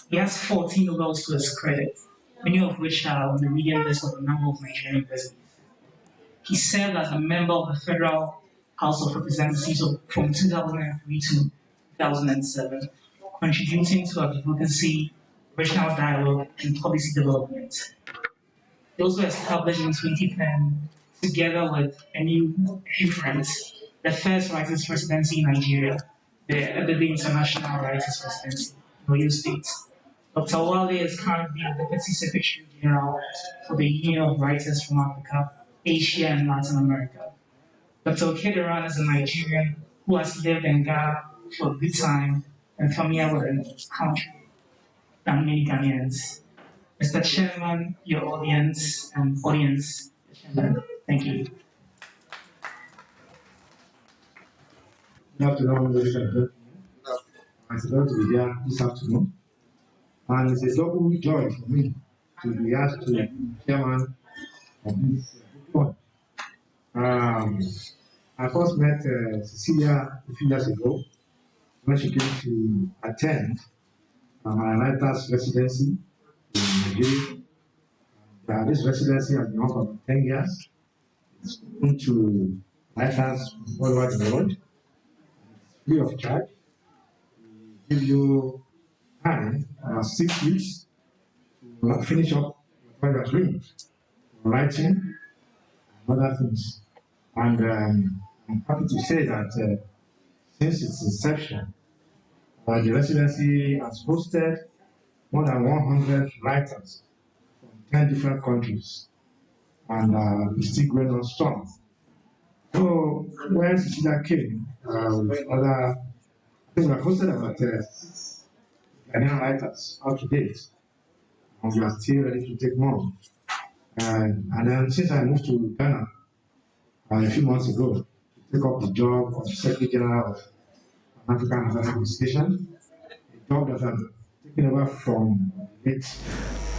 He has 14 Nobels to his credit, many of which are on the median list of a number of Nigerian universities. He served as a member of the Federal House of Representatives from 2003 to 2007, contributing to advocacy, regional dialogue, and policy development. He also established in 2010, together with few friends, the first writers' residency in Nigeria, the Ebebe International Writers' Residency, in Oyo State. Dr. Wale is currently the Deputy Secretary General for the Union of Writers from Africa, Asia, and Latin America. Dr. Okederan is a Nigerian who has lived in Ghana for a good time and familiar with the country than many Ghanaians. Mr. Chairman, your audience and audience, thank you. Good afternoon, ladies and gentlemen. I'm glad to be here this afternoon. And it's a double joy for me to be asked to be chairman of this book. I first met Cecilia a few years ago when she came to attend my writer's residency in Nigeria. This residency has been on for 10 years. It's open to writers all over the world. It's free of charge. We give you time, 6 weeks, to finish up what you're doing, writing, and other things. And I'm happy to say that since its inception, the residency has hosted more than 100 writers from 10 different countries, and it's still going on strong. So when Cecilia came with other, I think we have hosted about Ghanaian writers up to date, and we are still ready to take more. And then since I moved to Ghana a few months ago to take up the job of Secretary General of African Affairs Administration, a job that I've taken over from late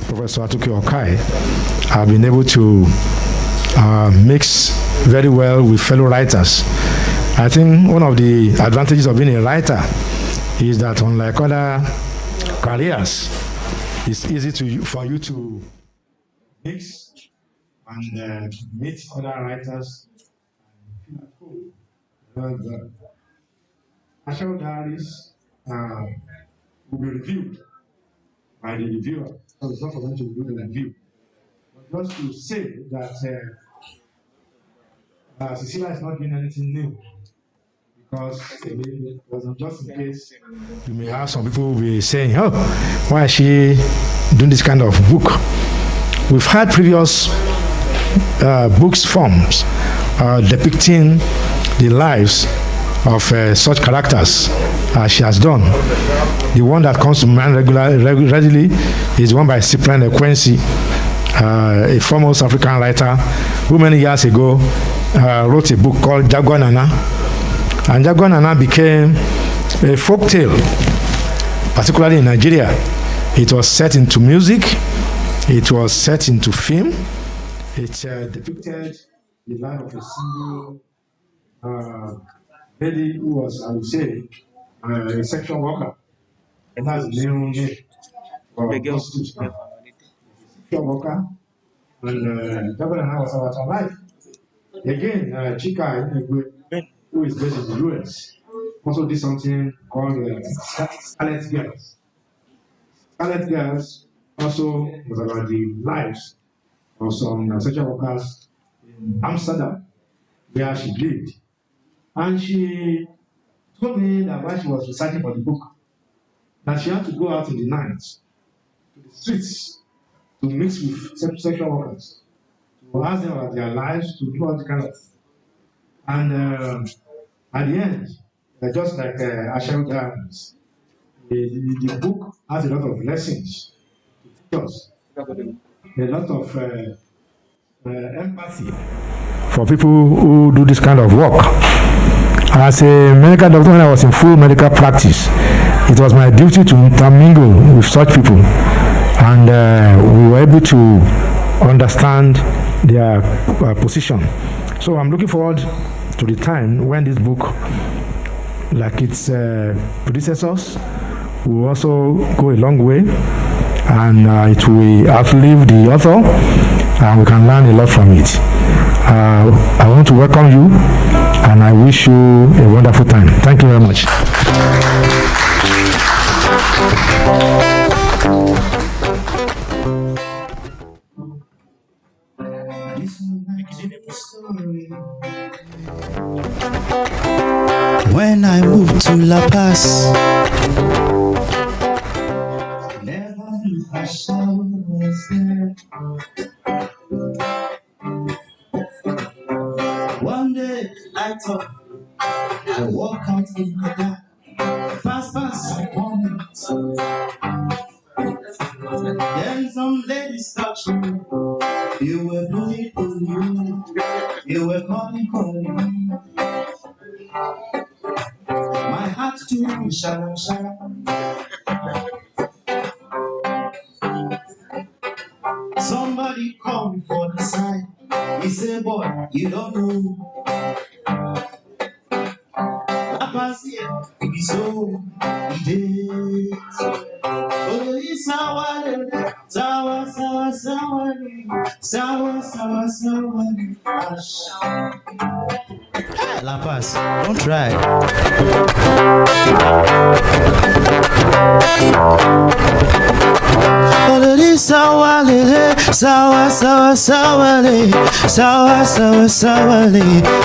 Professor Atuki Okai, I've been able to mix very well with fellow writers. I think one of the advantages of being a writer is that, unlike other careers, it's easy for you to mix and meet other writers. The Ashawo Diaries will be reviewed by the reviewer, so it's not for them to do the review. But just to say that Cecilia is not doing anything new, because it wasn't just in case you may have some people will be saying, oh, why is she doing this kind of book? We've had previous books forms depicting the lives of such characters as she has done. The one that comes to mind readily is one by Cyprian Ekwensi, a foremost African writer who many years ago wrote a book called Jaguar Nana. And Jaguar Nana became a folk tale, particularly in Nigeria. It was set into music, it was set into film, it depicted the life of a single lady who was, I would say, a sexual worker. And that's the name for a prostitute. Sexual worker. And Jaguar Nana was about her life. Again, Chika, who is based in the US, also did something called Scarlet Girls. Scarlet Girls also was about the lives of some sexual workers in Amsterdam, where she lived. And she told me that while she was researching for the book, that she had to go out in the night to the streets to mix with sexual workers, to ask them about their lives, to do all the kind of. And at the end, just like Ashawo Diaries, the book has a lot of lessons to teach us, a lot of empathy for people who do this kind of work. As a medical doctor, when I was in full medical practice, it was my duty to intermingle with such people, and we were able to understand their position. So I'm looking forward to the time when this book, like its predecessors, will also go a long way, and it will outlive the author, and we can learn a lot from it. I want to welcome you, and I wish you a wonderful time. Thank you very much. When I moved to La Paz, never knew Ashawo was there. One day I thought I walk out in the dark, fast morning. Then some ladies touched me. You were calling, you were calling. My heart too shallow. Somebody called me for the side. He said, boy, you don't know. I pass here, he so he did. Oh, it's sour, La Paz, don't try. Oh, it's sour,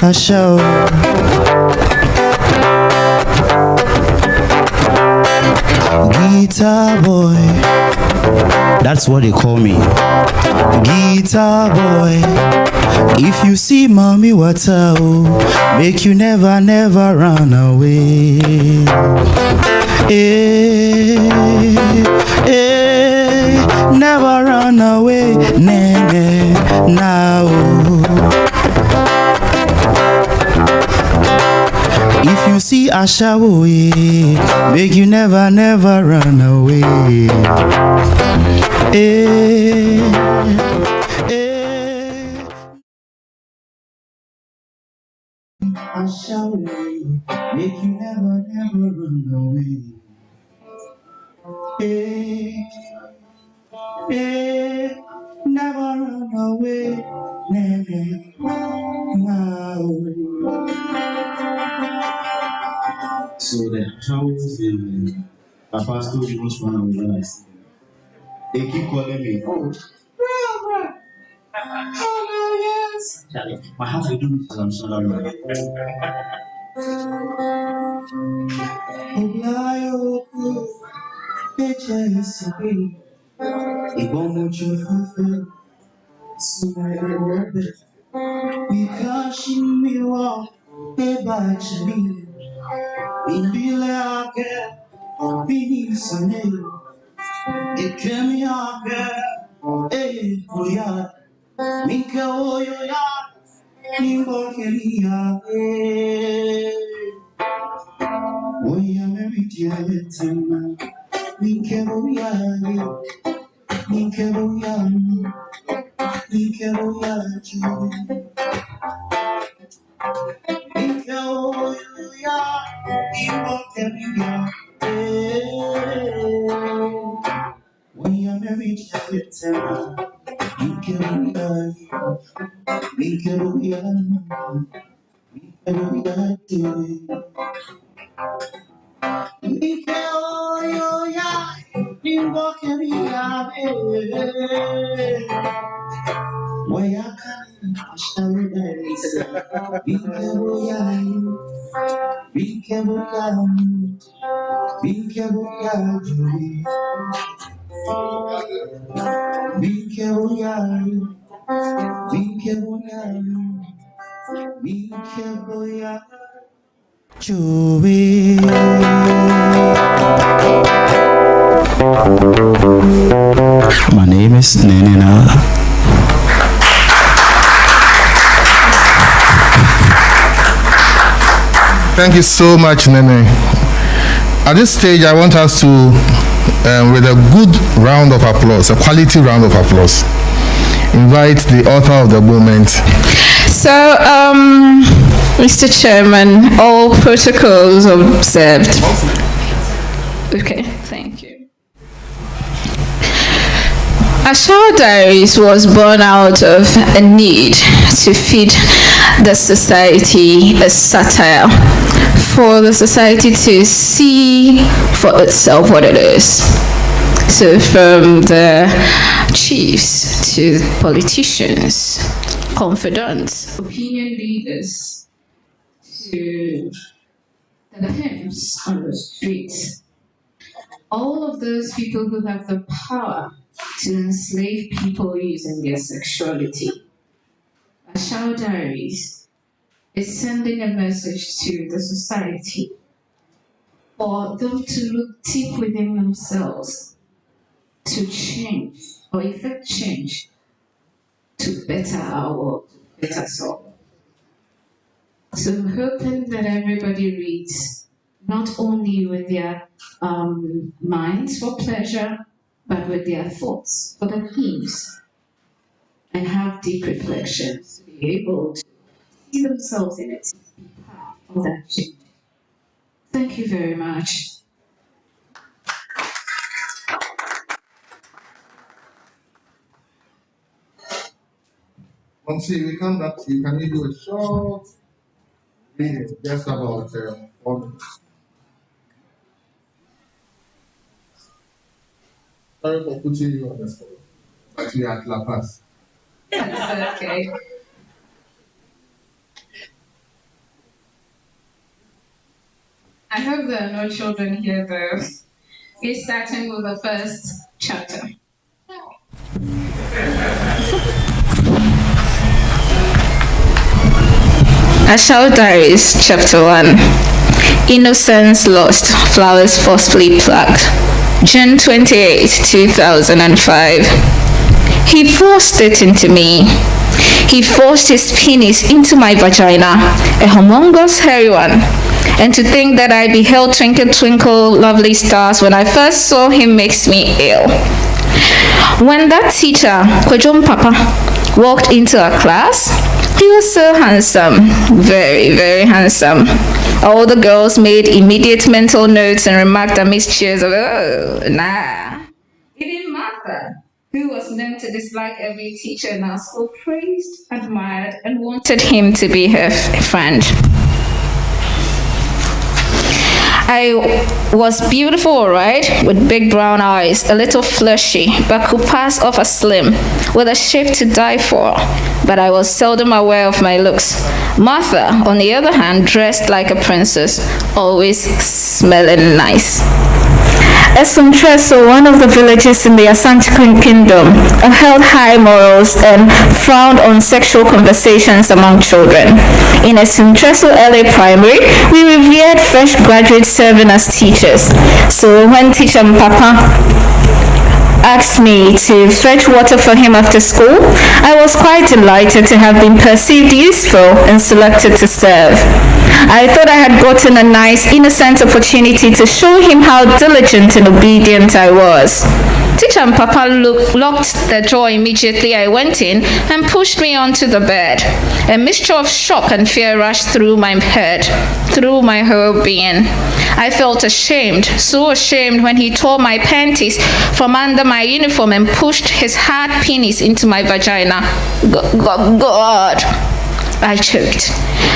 Ashawo. Guitar boy, that's what they call me. Guitar boy. If you see mommy water, make you never run away. Never run away, nene, now. If you see Ashawo, make you never run away. Ashawo, make you never run away. Never run away, never now. So the Ashawos in Papa's story was one of the last. They keep calling me, oh, yes. Charlie, what have to do with I'm sorry. Because she me walk a batch me in Bilaka, being Sunday. It came here, eh, oh yeah, Minka, oh yeah, Nimbo Kenia, eh, oh yeah, Mary Diana, Minka, oh yeah, Minka, oh yeah, Minka, oh yeah, Minka, oh yeah, Nimbo Kenia, eh. When you're married, you have to tell me, my name is Nenena. Thank you so much, Nene. At this stage, I want us to, with a good round of applause, a quality round of applause, invite the author of the moment. So, Mr. Chairman, all protocols observed. Okay, thank you. Ashawo Diaries was born out of a need to feed the society a satire, for the society to see for itself what it is. So from the chiefs to politicians, confidants, opinion leaders, to the pimps on the streets, all of those people who have the power to enslave people using their sexuality. Ashawo Diaries is sending a message to the society for them to look deep within themselves to change or effect change to better our world, better soul. So I'm hoping that everybody reads not only with their minds for pleasure, but with their thoughts for the themes, and have deep reflections to be able to see themselves in it, be part of that change. Thank you very much. Until we come back to you, can you do a short video just about 4 minutes? Sorry for putting you on the spot, but we are at La Paz. That's okay. I hope there are no children here though. We're starting with the first chapter. Ashawo Diaries, Chapter 1. Innocence Lost, Flowers Forcefully Plucked. June 28, 2005. He forced it into me. He forced his penis into my vagina, a humongous hairy one. And to think that I beheld twinkle twinkle lovely stars when I first saw him makes me ill. When that teacher, Kwejom Papa, walked into our class, he was so handsome, very, very handsome. All the girls made immediate mental notes and remarked amidst cheers of, oh, nah. Even Martha, who was known to dislike every teacher in our school, praised, admired, and wanted him to be her friend. I was beautiful, all right, with big brown eyes, a little fleshy, but could pass off as slim, with a shape to die for. But I was seldom aware of my looks. Martha, on the other hand, dressed like a princess, always smelling nice. Esuntreso, one of the villages in the Asante Kingdom, upheld high morals and frowned on sexual conversations among children. In Esuntreso LA Primary, we revered fresh graduates serving as teachers. So when teacher Papa asked me to fetch water for him after school, I was quite delighted to have been perceived useful and selected to serve. I thought I had gotten a nice, innocent opportunity to show him how diligent and obedient I was. Teacher and Papa locked the door immediately I went in and pushed me onto the bed. A mixture of shock and fear rushed through my head, through my whole being. I felt ashamed, so ashamed when he tore my panties from under my uniform and pushed his hard penis into my vagina. God. I choked.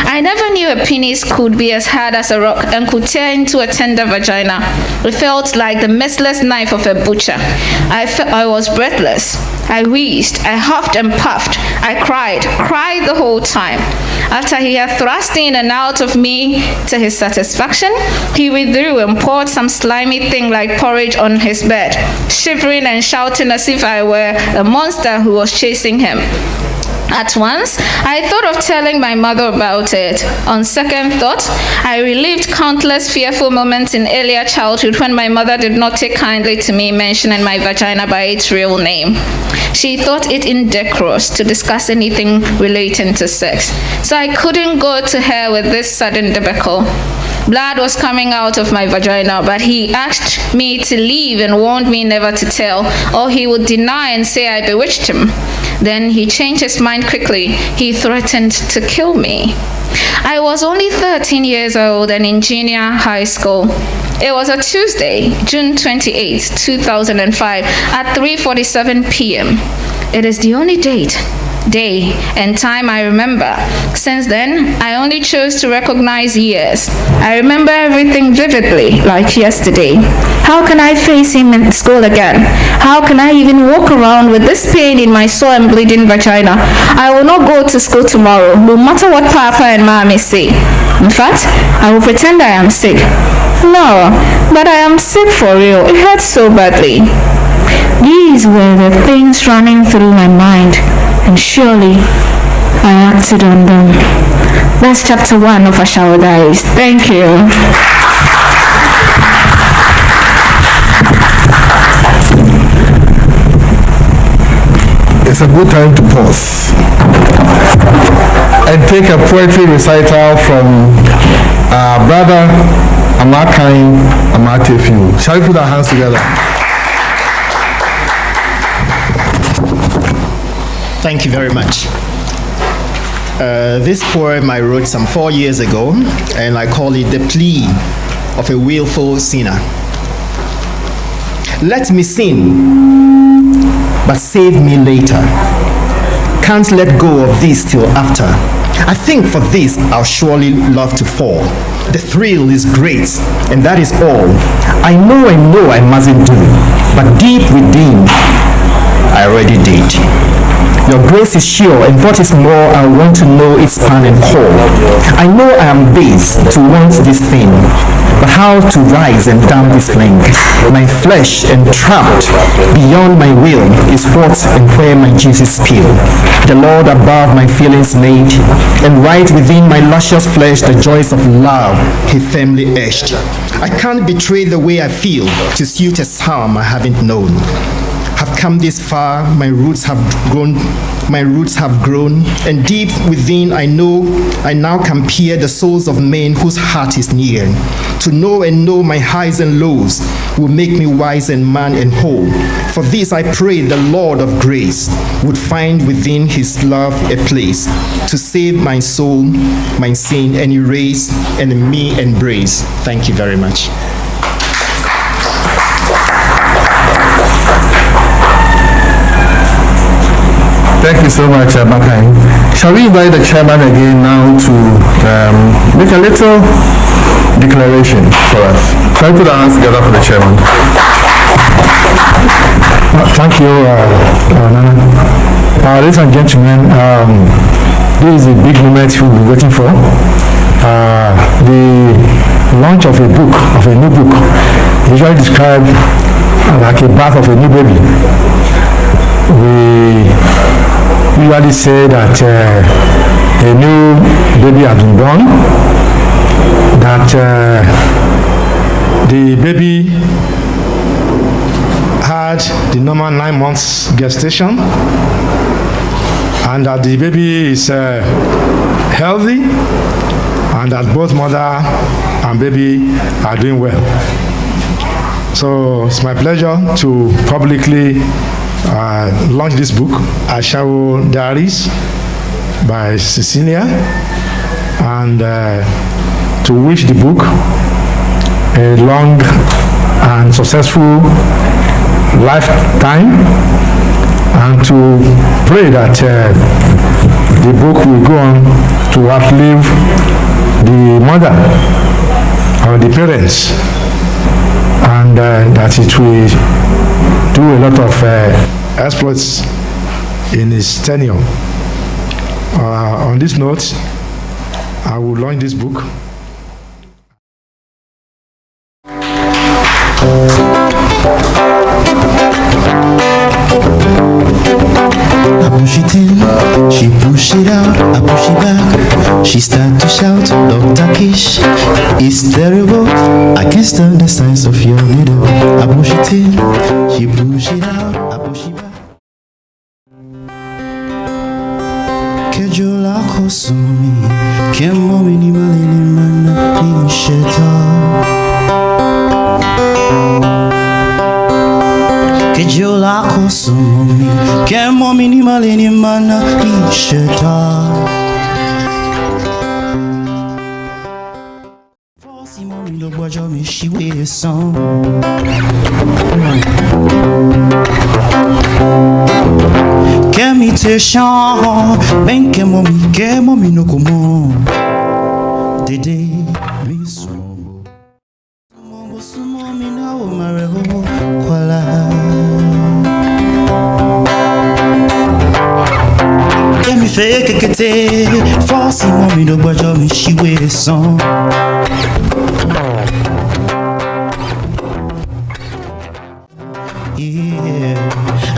I never knew a penis could be as hard as a rock and could tear into a tender vagina. It felt like the merciless knife of a butcher. I was breathless. I wheezed, I huffed and puffed. I cried the whole time. After he had thrust in and out of me to his satisfaction, he withdrew and poured some slimy thing like porridge on his bed, shivering and shouting as if I were a monster who was chasing him. At once, I thought of telling my mother about it. On second thought, I relived countless fearful moments in earlier childhood when my mother did not take kindly to me mentioning my vagina by its real name. She thought it indecorous to discuss anything relating to sex, so I couldn't go to her with this sudden debacle. Blood was coming out of my vagina, but he asked me to leave and warned me never to tell, or he would deny and say I bewitched him. Then he changed his mind quickly. He threatened to kill me. I was only 13 years old and in junior high school. It was a Tuesday, June 28, 2005 at 3:47 p.m. It is the only day, and time I remember. Since then, I only chose to recognize years. I remember everything vividly, like yesterday. How can I face him in school again? How can I even walk around with this pain in my sore and bleeding vagina? I will not go to school tomorrow, no matter what Papa and Mommy say. In fact, I will pretend I am sick. No, but I am sick for real. It hurts so badly. These were the things running through my mind, and surely I acted on them. That's chapter 1 of Ashawo Diaries. Thank you. It's a good time to pause and take a poetry recital from our brother Amoafoa. Shall we put our hands together? Thank you very much. This poem I wrote some 4 years ago, and I call it The Plea of a Willful Sinner. Let me sin, but save me later. Can't let go of this till after. I think for this I'll surely love to fall. The thrill is great, and that is all. I know I mustn't do, but deep within, I already did. Your grace is sure, and what is more, I want to know its span and core. I know I am base to want this thing, but how to rise and damn this flame? My flesh entrapped beyond my will is what and where my Jesus spill. The Lord above my feelings made, and right within my luscious flesh the joys of love he firmly etched. I can't betray the way I feel to suit a psalm I haven't known. Have come this far, my roots have grown, and deep within I know I now can peer the souls of men whose heart is near. To know and know my highs and lows will make me wise and man and whole. For this I pray the Lord of grace would find within his love a place to save my soul, my sin, and erase, and me embrace. Thank you very much. Thank you so much, Bakai. Shall we invite the chairman again now to make a little declaration for us? Shall we put our hands together for the chairman? Thank you, Nana. Ladies and gentlemen, this is a big moment we've been waiting for. The launch of a new book, usually described like a birth of a new baby. We usually say that a new baby has been born, that the baby had the normal 9 months gestation, and that the baby is healthy, and that both mother and baby are doing well. So it's my pleasure to publicly launch this book, Ashawo Diaries by Cecilia, and to wish the book a long and successful lifetime, and to pray that the book will go on to outlive the mother or the parents, and that it will do a lot of exploits in his tenure. On this note, I will launch this book. I push it in, she push it out, I push it back. She start to shout, Dr. Kish, it's terrible. I can't stand the size of your needle. I push it in, she push it out, I push it back. Kejola kosumi, kemo minimalini mana insheta. Kejola kosumi, kemo minimalini mana insheta. Force mo mi lo gbojo mi she wears song. Kemitation, ben kemomi no komo. Dede mi sumo. Sumo mi na o mareho kwala. Kemi fake kete, force mommy no gbajo mi she wears song. Yeah,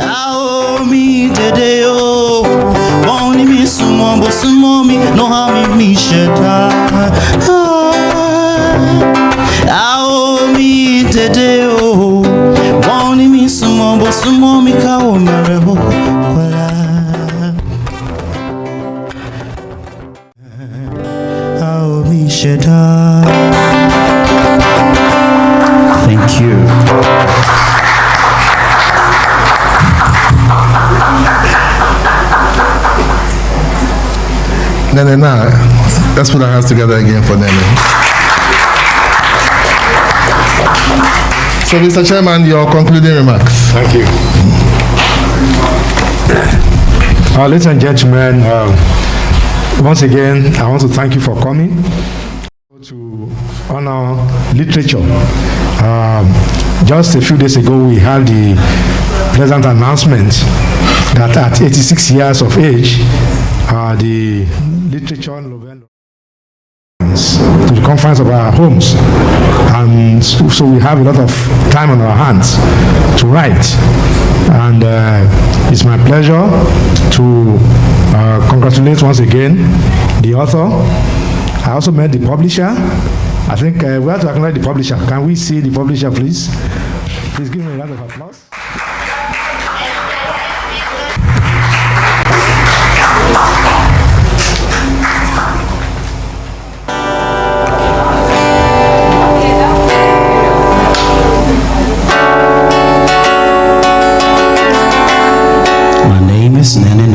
oh me today oh, only me sumo mi no how me sheta. Oh me today oh, only me sumo mi ka o mareho kwala. Oh me sheta. Thank you. Nene, now, let's put our hands together again for Nene. So, Mr. Chairman, your concluding remarks. Thank you. Ladies and gentlemen, once again, I want to thank you for coming to honor literature. Just a few days ago, we had the pleasant announcement that at 86 years of age, the literature novel to the conference of our homes, and so we have a lot of time on our hands to write, and it's my pleasure to congratulate once again the author. I also met the publisher. I think we have to acknowledge the publisher. Can we see the publisher, please? Please give me a round of applause. My name is Nene.